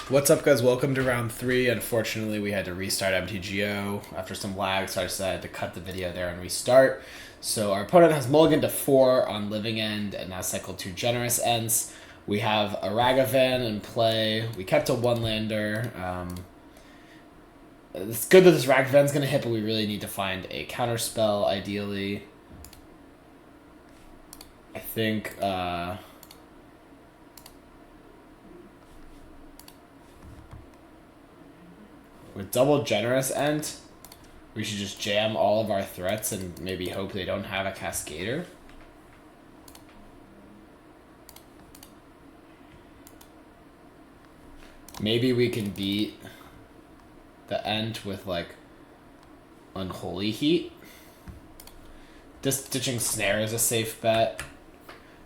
What's up, guys? Welcome to round 3. Unfortunately, we had to restart MTGO after some lag, so I decided to cut the video there and restart. So our opponent has mulliganed to 4 on Living End and now cycled 2 Generous Ends. We have a Ragavan in play. We kept a 1-lander. It's good that this Ragavan's going to hit, but we really need to find a counterspell, ideally. I think... with double Generous End, we should just jam all of our threats and maybe hope they don't have a Cascader. Maybe we can beat the End with, like, Unholy Heat. Ditching Snare is a safe bet.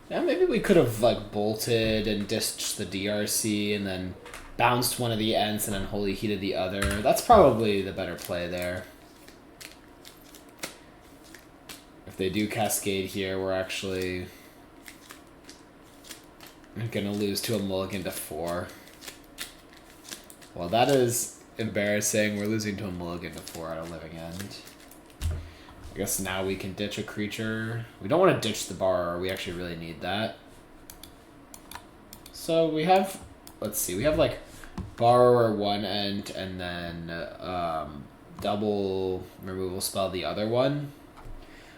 Yeah, maybe we could have, like, bolted and ditched the DRC and then bounced one of the Ents and then Holy Heated the other. That's probably the better play there. If they do Cascade here, we're actually gonna lose to a mulligan to 4. Well, that is embarrassing. We're losing to a mulligan to 4 out of Living End. I guess now we can ditch a creature. We don't want to ditch the Borrower. We actually really need that. So we have, let's see, we have like Borrower 1 End and then double removal spell the other one.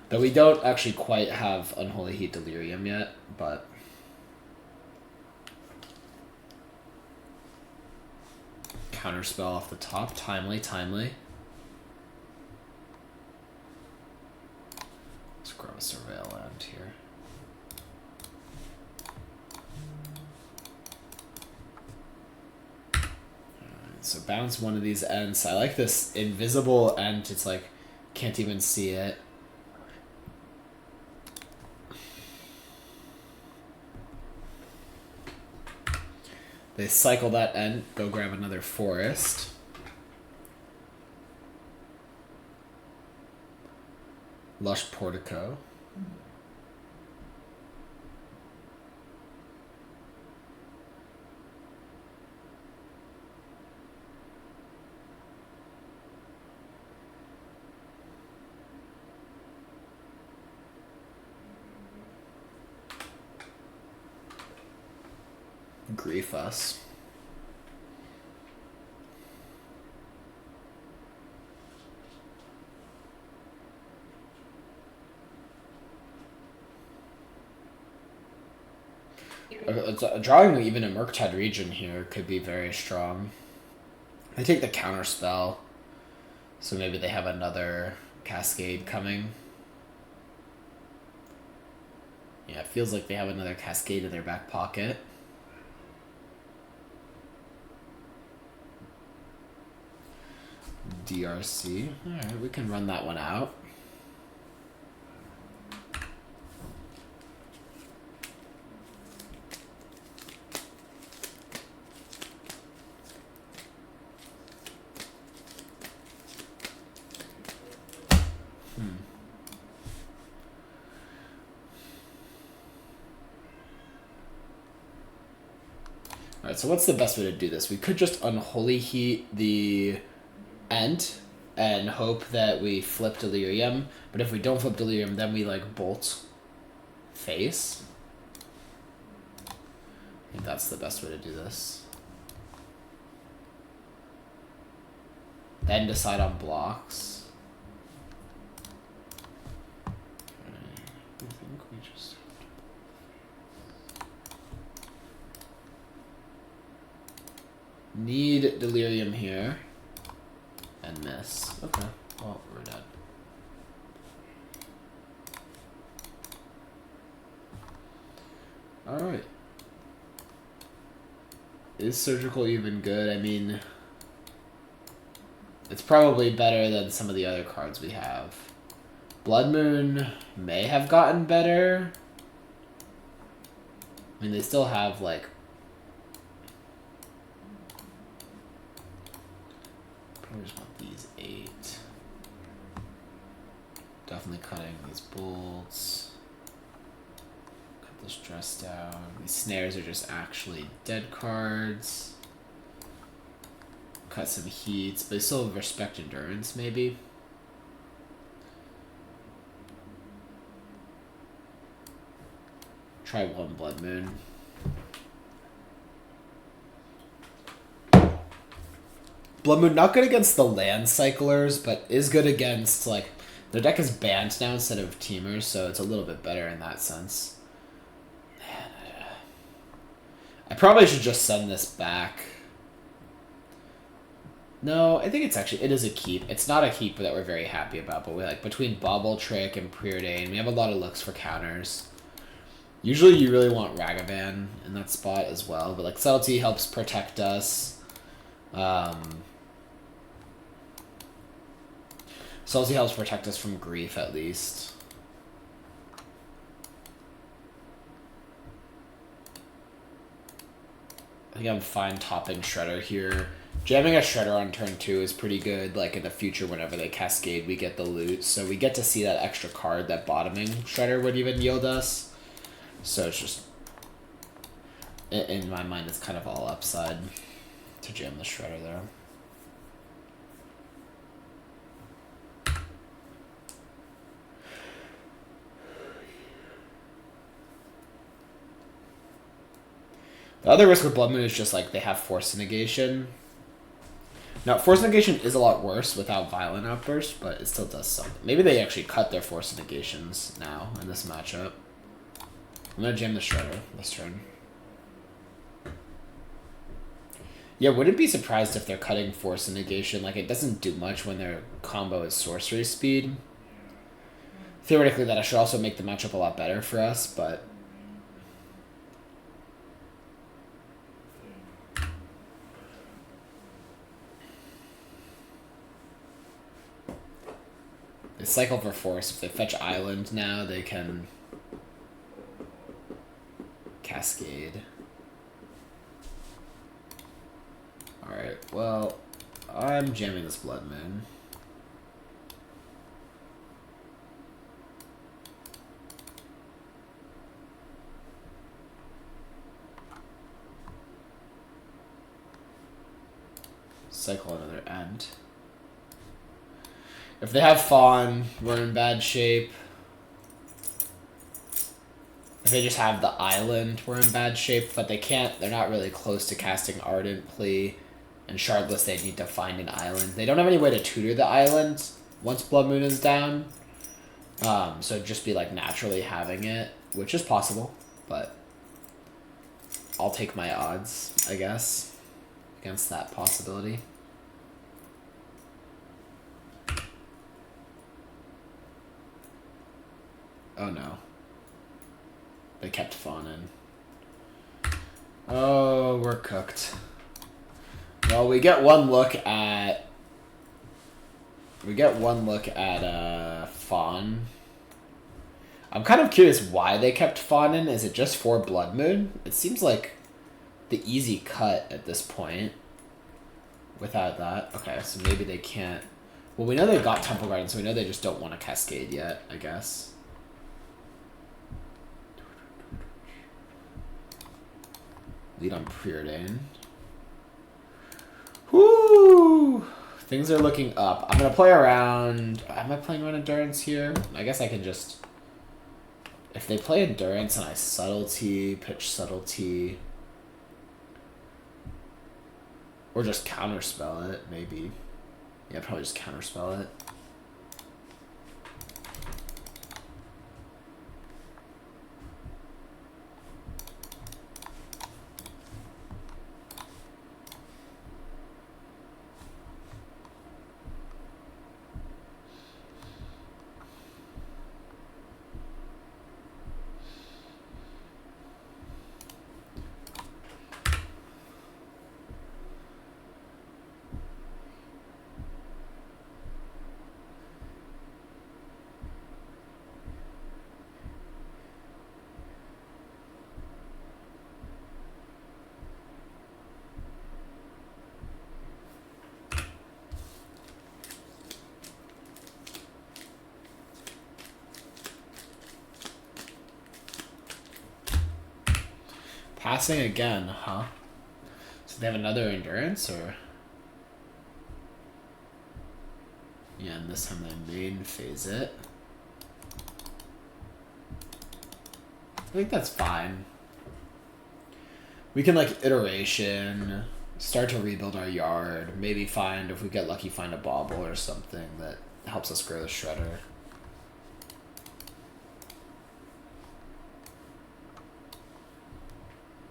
Though we don't actually quite have Unholy Heat Delirium yet, but... Counterspell off the top. Timely. Let's grab a Surveil Land here. So bounce one of these Ents. I like this invisible Ent. It's like, can't even see it. They cycle that Ent, go grab another Forest. Lush Portico. Grief us. Drawing even a Murktide region here could be very strong. They take the counter spell, so maybe they have another Cascade coming. Yeah, it feels like they have another Cascade in their back pocket. DRC. Alright, we can run that one out. Alright, so what's the best way to do this? We could just Unholy Heat the Ent and hope that we flip Delirium, but if we don't flip Delirium, then we like bolt face. I think that's the best way to do this. Then decide on blocks. I think we just... Need Delirium here. And miss. Okay. Well, we're dead. Alright. Is Surgical even good? I mean... It's probably better than some of the other cards we have. Blood Moon may have gotten better. I mean, they still have, like... Probably just want these 8. Definitely cutting these bolts. Cut this dress down. These snares are just actually dead cards. cut some heats, but they still have respect endurance, maybe. Try one Blood Moon. Blood Moon, not good against the land cyclers, but is good against, like, their deck is banned now instead of teamers, so it's a little bit better in that sense. Man, I probably should just send this back. No, I think it is a keep. It's not a keep that we're very happy about, but we like between Bobble Trick and Preordain, we have a lot of looks for counters. Usually you really want Ragavan in that spot as well, but like Subtlety helps protect us. Subtlety helps protect us from grief at least. I think I'm fine topping Shredder here. Jamming a Shredder on turn 2 is pretty good. Like in the future, whenever they cascade, we get the loot. So we get to see that extra card that bottoming Shredder would even yield us. So it's just, in my mind, it's kind of all upside to jam the Shredder there. The other risk with Blood Moon is just like they have Force Negation. Now, Force Negation is a lot worse without Violent Outburst, but it still does something. Maybe they actually cut their Force Negations now in this matchup. I'm going to jam the Shredder this turn. Yeah, wouldn't be surprised if they're cutting Force Negation. Like, it doesn't do much when their combo is Sorcery Speed. Theoretically, that should also make the matchup a lot better for us, but... they cycle for Force. If they fetch Island now, they can Cascade. Alright, well, I'm jamming this Blood Moon. Cycle another End. If they have Fawn, we're in bad shape. If they just have the Island, we're in bad shape, but they can't, they're not really close to casting Ardent Plea, and Shardless they need to find an island. They don't have any way to tutor the island once Blood Moon is down, so it'd just be like naturally having it, which is possible, but I'll take my odds, I guess, against that possibility. Oh no. They kept Fawn in. Oh, we're cooked. Well, we get one look at... Fawn. I'm kind of curious why they kept Fawn in. Is it just for Blood Moon? It seems like the easy cut at this point. Without that. Okay, so maybe they can't... Well, we know they got Temple Garden, so we know they just don't want to Cascade yet, I guess. Lead on Preordain. Whoo! Things are looking up. I'm going to play around... Am I playing around Endurance here? I guess I can just... If they play Endurance and I Subtlety, pitch Subtlety... Or just Counterspell it, maybe. Yeah, probably just Counterspell it. Passing again, huh? So they have another Endurance, or... Yeah, and this time I main phase it. I think that's fine. We can, like, iteration, start to rebuild our yard, maybe find, if we get lucky, find a bauble or something that helps us grow the shredder.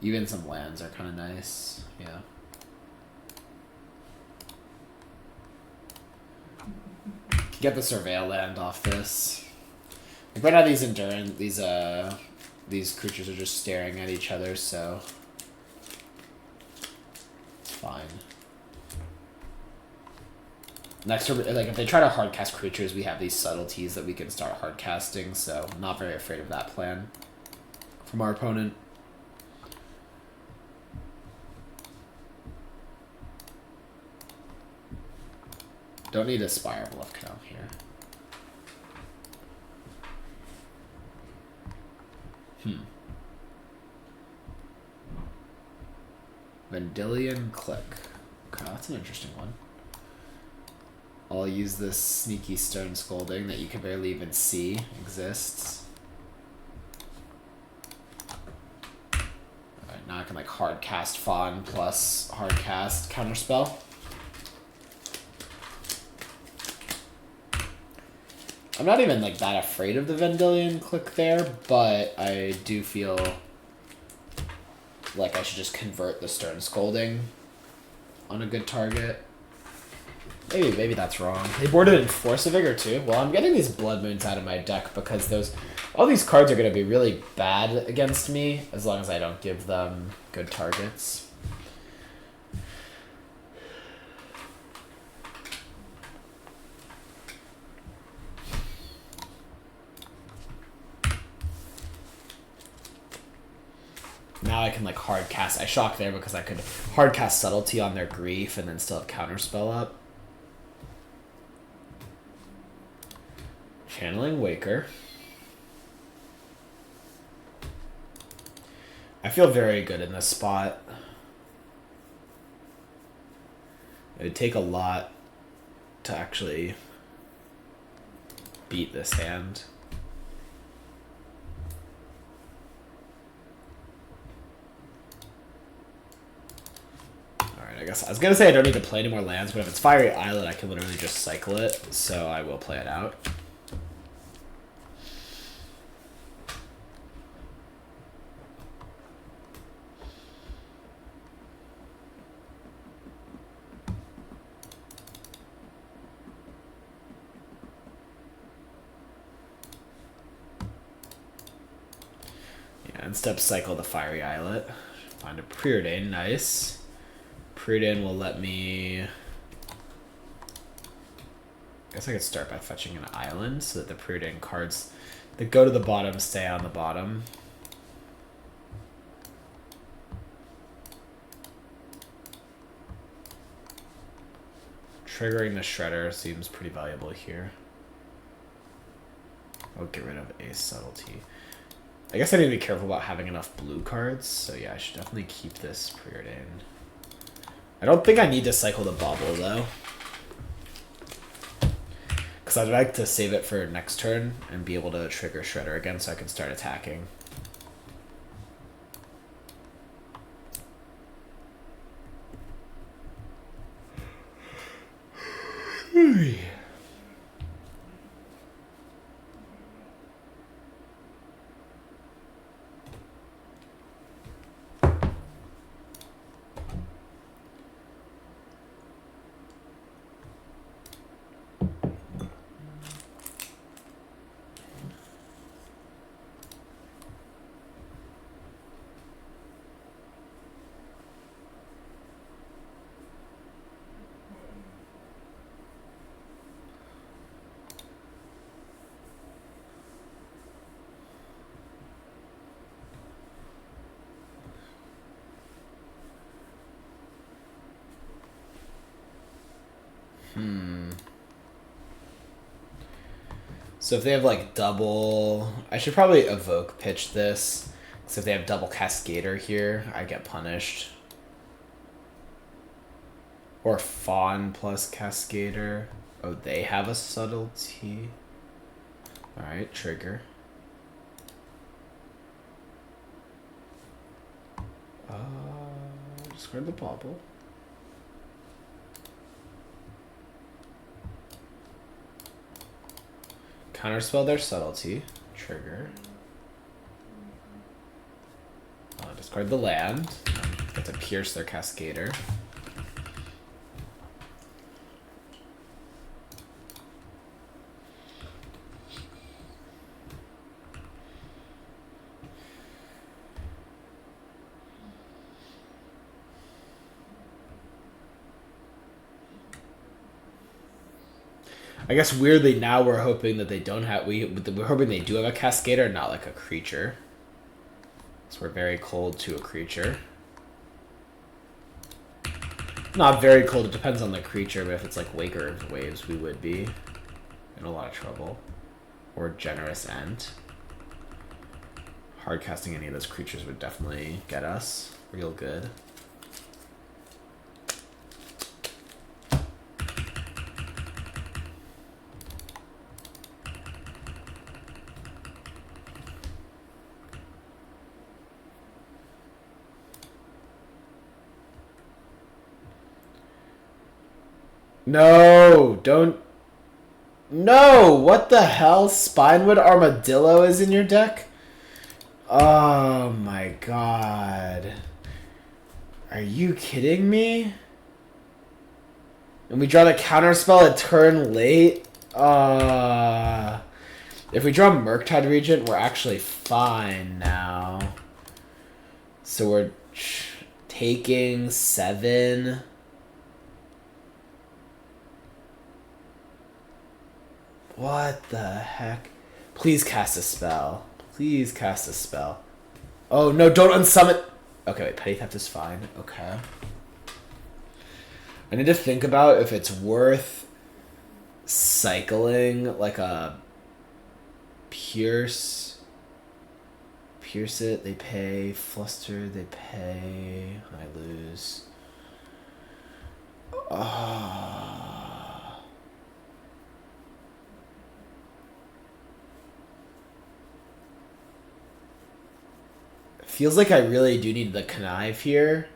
Even some lands are kind of nice, yeah. Get the surveil land off this. Like right now, these endurance, these creatures are just staring at each other, so it's fine. Next, like if they try to hardcast creatures, we have these subtleties that we can start hardcasting, so I'm not very afraid of that plan from our opponent. Don't need a Spire of Left Canal here. Vendilion Click. Okay, that's an interesting one. I'll use this sneaky Stone Scolding that you can barely even see exists. Alright, now I can like hard cast Fawn plus hard cast Counterspell. I'm not even like that afraid of the Vendilion Click there, but I do feel like I should just convert the Stern Scolding on a good target. Maybe that's wrong. They boarded in Force of Vigor too. Well, I'm getting these Blood Moons out of my deck because all these cards are going to be really bad against me as long as I don't give them good targets. Now I can like hard cast. I shocked there because I could hard cast Subtlety on their Grief and then still have Counterspell up. Channeling Waker. I feel very good in this spot. It would take a lot to actually beat this hand. Alright, I guess I was gonna say I don't need to play any more lands, but if it's Fiery Islet, I can literally just cycle it, so I will play it out. Step cycle the Fiery Islet. Find a Preordain, nice. Preordain will let me... I guess I could start by fetching an island so that the Preordain cards that go to the bottom stay on the bottom. Triggering the Shredder seems pretty valuable here. I'll get rid of a Subtlety. I guess I need to be careful about having enough blue cards, so yeah, I should definitely keep this Preordain. I don't think I need to cycle the Bauble, though. Because I'd like to save it for next turn and be able to trigger Shredder again so I can start attacking. So if they have like double... I should probably evoke pitch this. So if they have double Cascader here, I get punished. Or Fawn plus Cascader. Oh, they have a subtlety. Alright, trigger. Discard the bauble. Counterspell their subtlety. Trigger. Discard the land. Get to pierce their Cascader. I guess weirdly now we're hoping that they don't have we're hoping they do have a Cascader, not like a creature. So we're very cold to a creature. Not very cold, it depends on the creature, but if it's like Waker Waves, we would be in a lot of trouble. Or Generous End. Hard casting any of those creatures would definitely get us real good. No, don't. No, what the hell? Spinewood Armadillo is in your deck? Oh my god. Are you kidding me? And we draw the counterspell a turn late? If we draw Murktide Regent, we're actually fine now. So we're taking 7. What the heck? Please cast a spell. Please cast a spell. Oh no, don't unsummon. Okay, wait, Petty Theft is fine. Okay. I need to think about if it's worth cycling like a Pierce it, they pay. Fluster, they pay. I lose. Feels like I really do need the Connive here.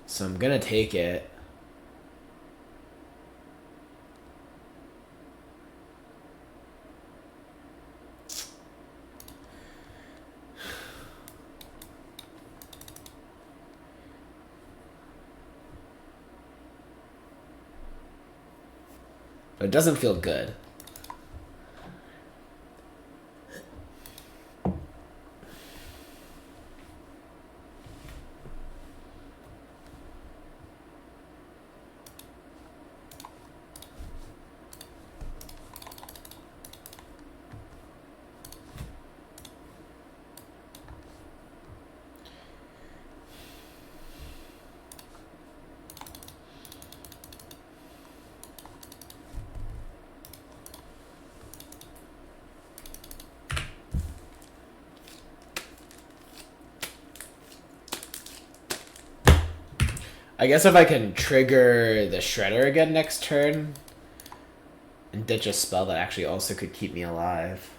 So I'm gonna take it. But it doesn't feel good. I guess if I can trigger the Shredder again next turn and ditch a spell that actually also could keep me alive.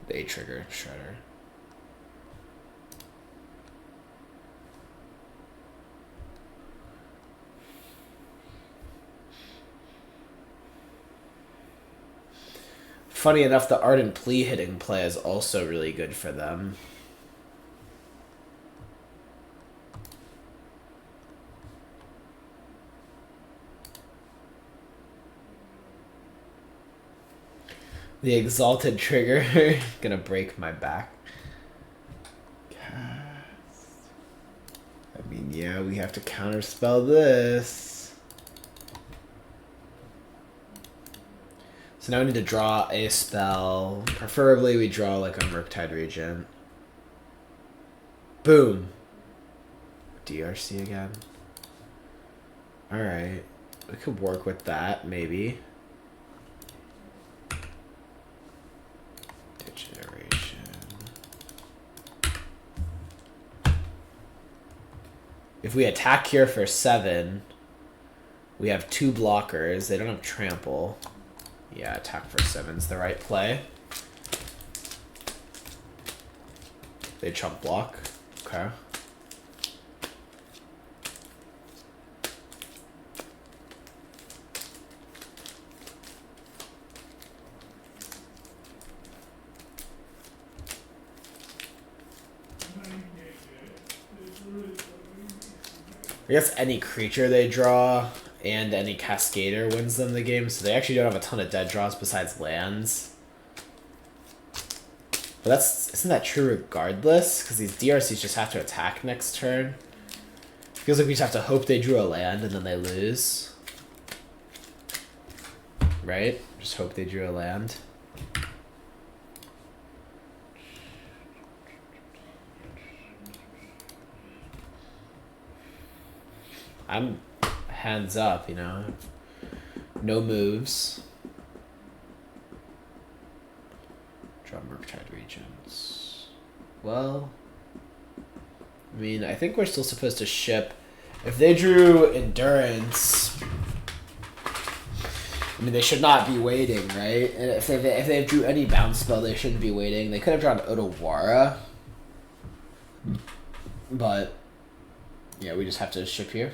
They trigger Shredder. Funny enough, the Ardent Plea hitting play is also really good for them. The Exalted Trigger. Gonna break my back. Cast. I mean, yeah, we have to counterspell this. So now we need to draw a spell. Preferably we draw like a Murktide Regent. Boom. DRC again. Alright. We could work with that, maybe. If we attack here for 7, we have 2 blockers. They don't have trample. Yeah, attack for 7's the right play. They chump block. Okay. I guess any creature they draw and any Cascader wins them the game, so they actually don't have a ton of dead draws besides lands. But isn't that true regardless? Because these DRCs just have to attack next turn. Feels like we just have to hope they drew a land and then they lose. Right? Just hope they drew a land. I'm hands up, you know. No moves. Draw Murktide Regents. Well, I mean, I think we're still supposed to ship. If they drew Endurance, I mean, they should not be waiting, right? And if they drew any bounce spell, they shouldn't be waiting. They could have drawn Otawara. But, yeah, we just have to ship here.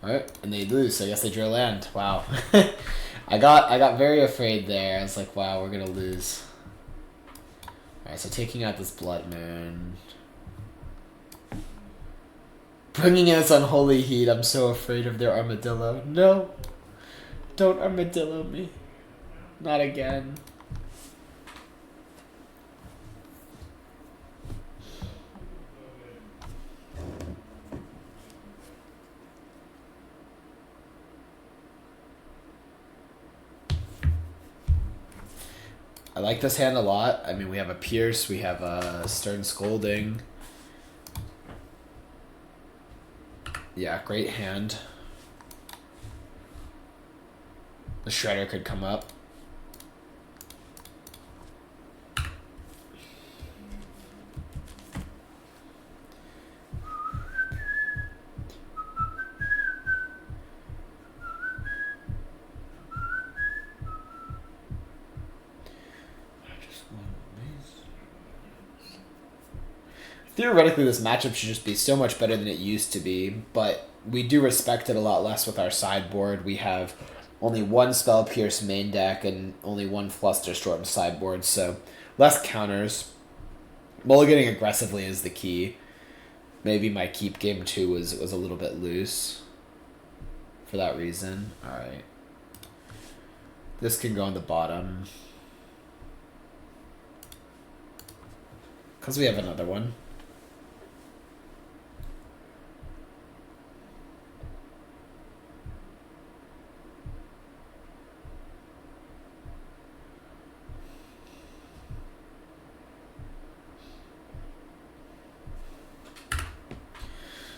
Alright, and they lose, so I guess they drew a land. Wow. I got very afraid there. I was like, wow, we're gonna lose. Alright, so taking out this Blood Moon. Bringing in this Unholy Heat, I'm so afraid of their Armadillo. No! Don't Armadillo me. Not again. I like this hand a lot. I mean, we have a Pierce, we have a Stern Scolding. Yeah, great hand. The Shredder could come up. Theoretically, this matchup should just be so much better than it used to be, but we do respect it a lot less with our sideboard. We have only 1 Spell Pierce main deck and only 1 Flusterstorm sideboard, so less counters. Mulliganing aggressively is the key. Maybe my keep game 2 was a little bit loose for that reason. Alright. This can go on the bottom. Because we have another one.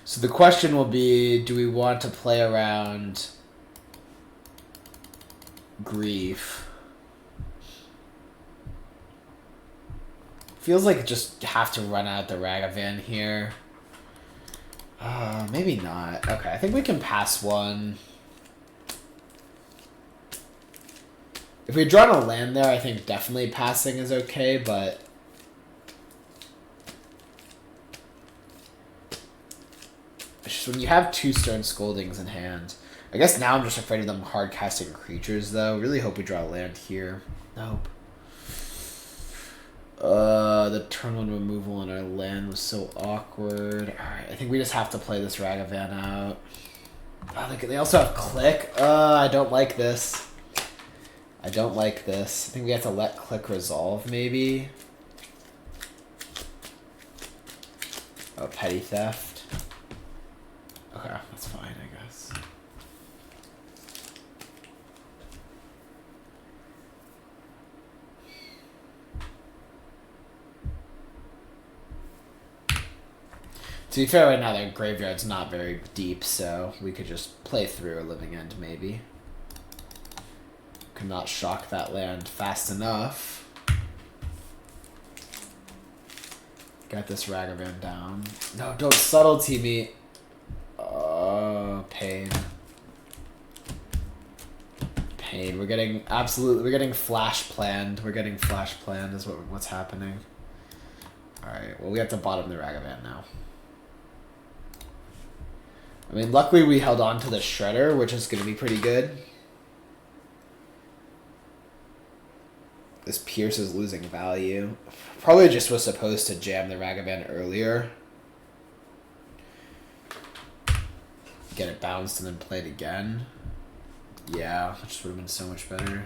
So the question will be, do we want to play around Grief? Feels like just have to run out the Ragavan here. Maybe not. Okay, I think we can pass one. If we draw a land there, I think definitely passing is okay, but it's just when you have 2 Stern Scoldings in hand. I guess now I'm just afraid of them hard casting creatures though. Really hope we draw a land here. Nope. The turn 1 removal on our land was so awkward. Alright, I think we just have to play this Ragavan out. Oh, they also have Click. I don't like this. I don't like this. I think we have to let Click resolve, maybe. Oh, Petty Theft. Okay, that's fine, I guess. To be fair, right now their graveyard's not very deep, so we could just play through a Living End, maybe. Cannot shock that land fast enough. Get this Ragavan down. No, don't subtlety me. Pain. Pain. We're getting flash planned. We're getting flash planned is what's happening. Alright, well we have to bottom the Ragavan now. I mean, luckily we held on to the Shredder, which is going to be pretty good. This Pierce is losing value. Probably just was supposed to jam the Ragavan earlier. Get it bounced and then play it again. Yeah, that just would have been so much better.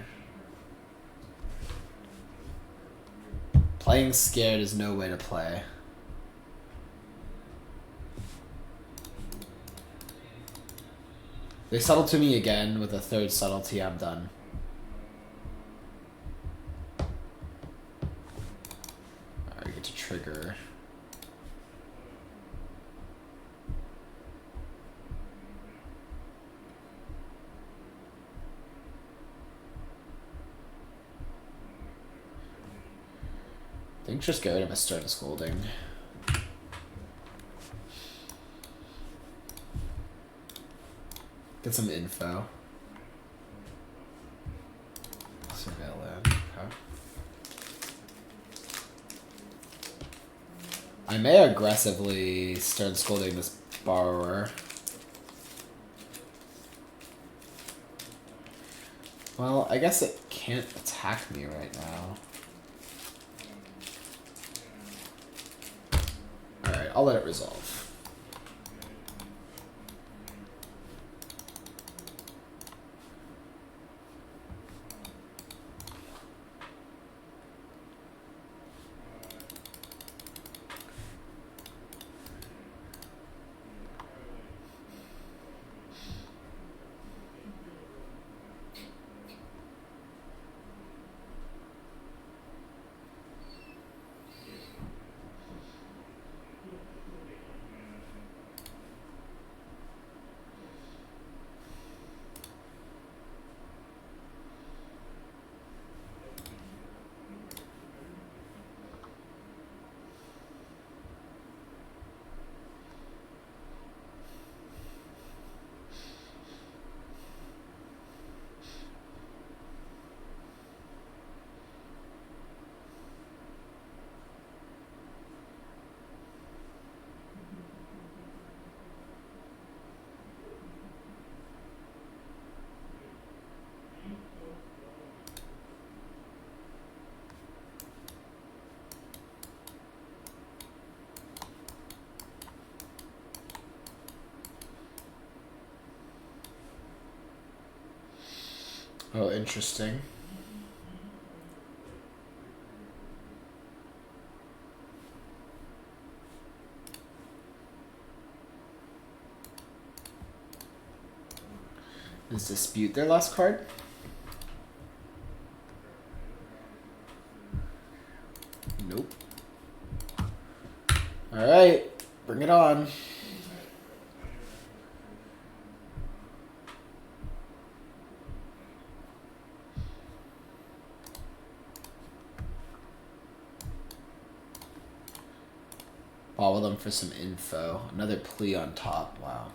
Playing scared is no way to play. They settle to me again with a third subtlety, I'm done. Alright, we get to trigger. I think just get rid of a stern scolding. Get some info. Surveil land. Okay. I may aggressively stern scolding this borrower. Well, I guess it can't attack me right now. Alright, I'll let it resolve. Oh, interesting. Is Dispute their last card? Nope. Alright, bring it on. Follow them for some info. Another plea on top. Wow.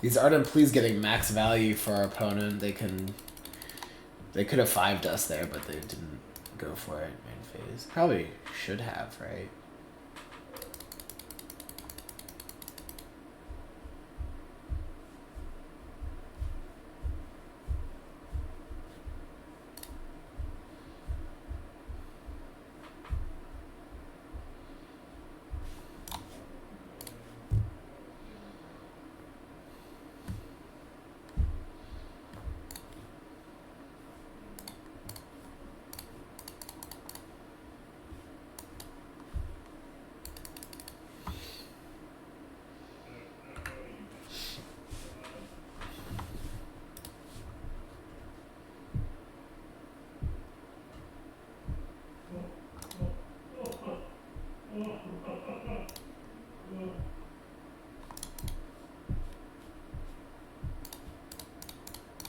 These Ardent Pleas getting max value for our opponent. They could have 5'd us there, but they didn't go for it main phase. Probably should have, right?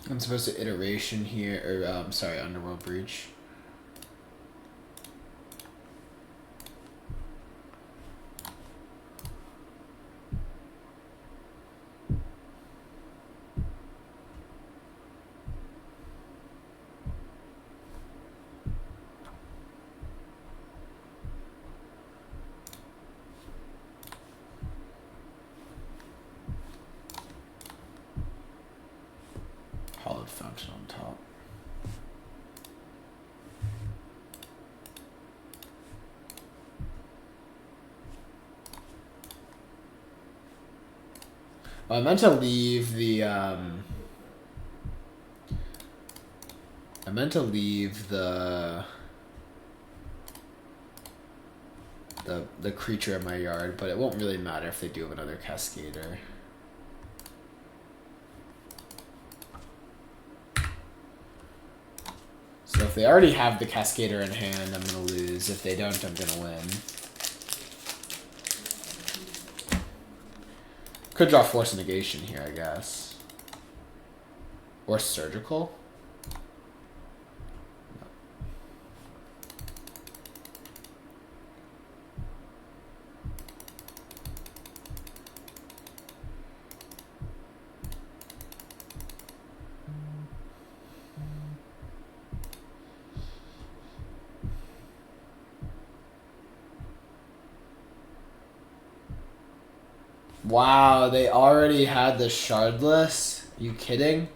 I'm supposed to iteration here, or sorry, Underworld Breach. Hollowed Fountain on top. I meant to leave the the creature in my yard, but it won't really matter if they do have another Cascader. So if they already have the Cascader in hand, I'm gonna lose. If they don't, I'm gonna win. Could draw Force Negation here, I guess. Or Surgical. Wow, they already had the Shardless? You kidding?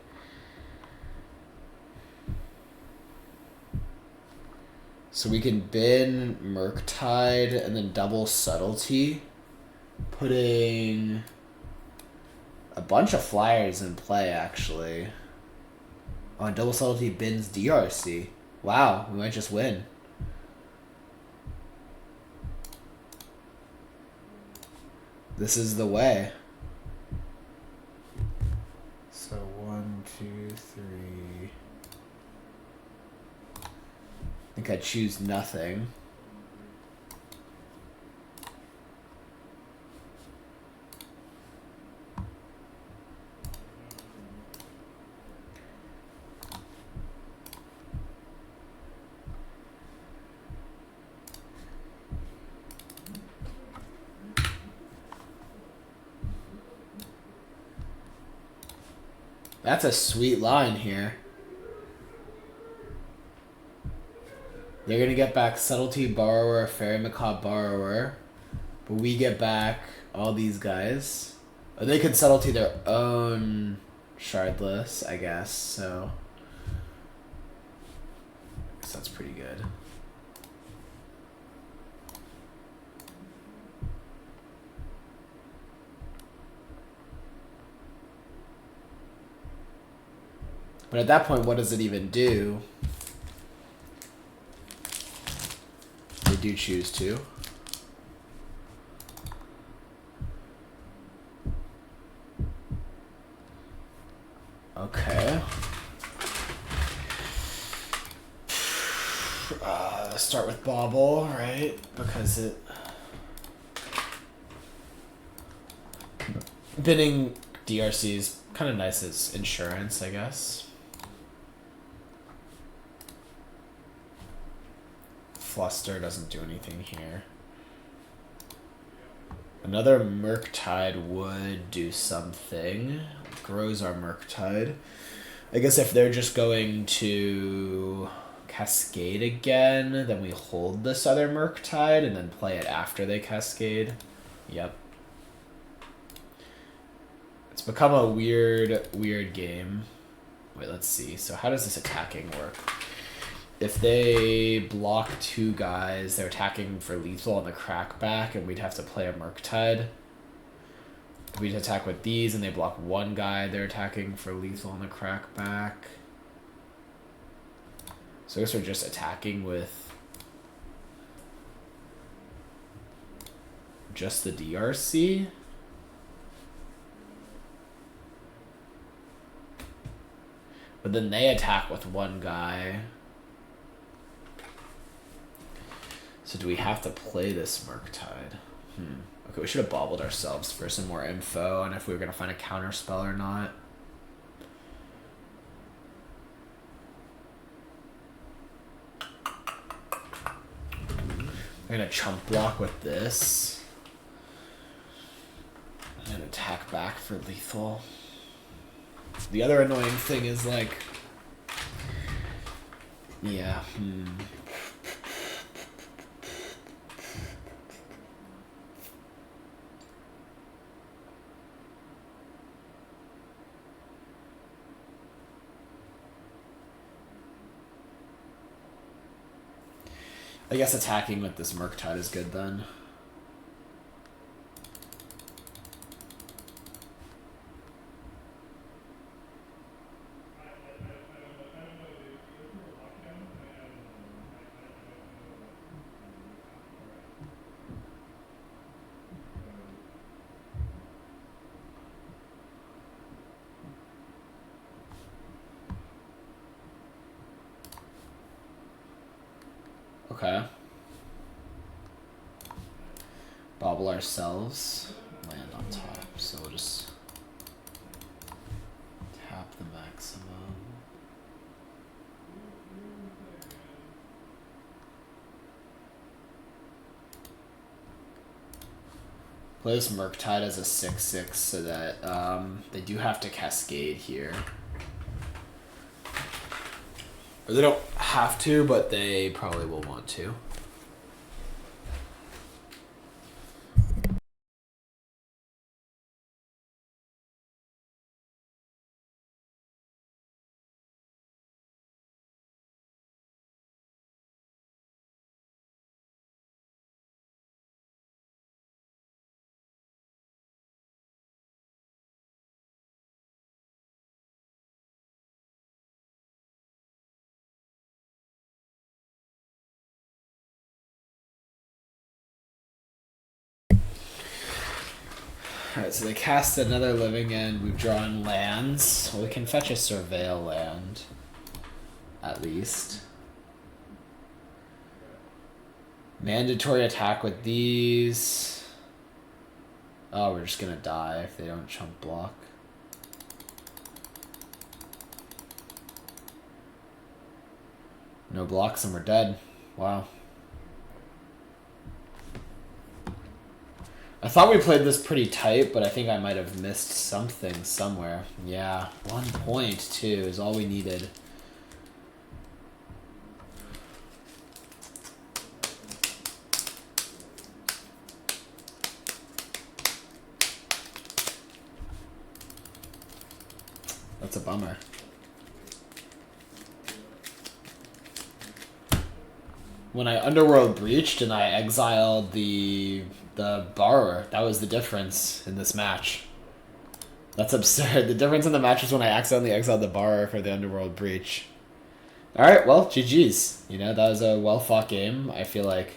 So we can bin Murktide and then double Subtlety, putting a bunch of flyers in play, actually. Oh, and double Subtlety bins DRC. Wow, we might just win. This is the way. So 1, 2, 3. I think I choose nothing. That's a sweet line here. They're going to get back Subtlety Borrower, Fairy Macabre Borrower. But we get back all these guys. Or they could Subtlety their own Shardless, I guess. So that's pretty good. But at that point, what does it even do? They do choose to. Okay. Start with Bauble, right? Because it... Binning DRC is kind of nice as insurance, I guess. Fluster doesn't do anything here. Another Murktide would do something. Grows our Murktide. I guess if they're just going to Cascade again, then we hold this other Murktide and then play it after they Cascade. Yep. It's become a weird game. Wait, let's see. So how does this attacking work? If they block two guys, they're attacking for lethal on the crackback, and we'd have to play a Murktide. If we'd attack with these, and they block one guy, they're attacking for lethal on the crackback. So I guess we're just attacking with just the DRC. But then they attack with one guy. So So do we have to play this Murktide? Okay, we should have bobbled ourselves for some more info on if we were going to find a counter spell or not. I'm going to chump block with this. And attack back for lethal. The other annoying thing is like... Yeah, I guess attacking with this Murktide is good then. Okay. Bobble ourselves. Land on top. So we'll just tap the maximum. Play this Murktide as a 6/6 so that they do have to cascade here. Or they don't have to, but they probably will want to. Alright, so they cast another living end. We've drawn lands. Well, we can fetch a Surveil land. At least. Mandatory attack with these. Oh, we're just gonna die if they don't chump block. No blocks and we're dead. Wow. I thought we played this pretty tight, but I think I might have missed something somewhere. Yeah, 1 point too is all we needed. That's a bummer. When I Underworld breached and I exiled the borrower, that was the difference in this match. That's absurd. The difference in the match was when I accidentally exiled the borrower for the Underworld breach. Alright, well, GG's. You know, that was a well-fought game. I feel like,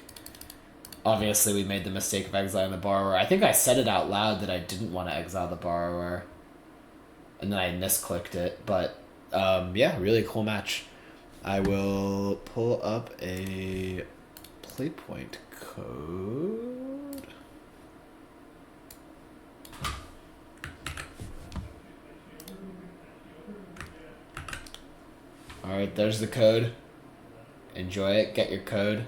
obviously, we made the mistake of exiling the borrower. I think I said it out loud that I didn't want to exile the borrower. And then I misclicked it. But, yeah, really cool match. I will pull up a playpoint code. Alright, there's the code. Enjoy it. Get your code.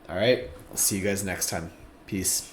Alright, I'll see you guys next time. Peace.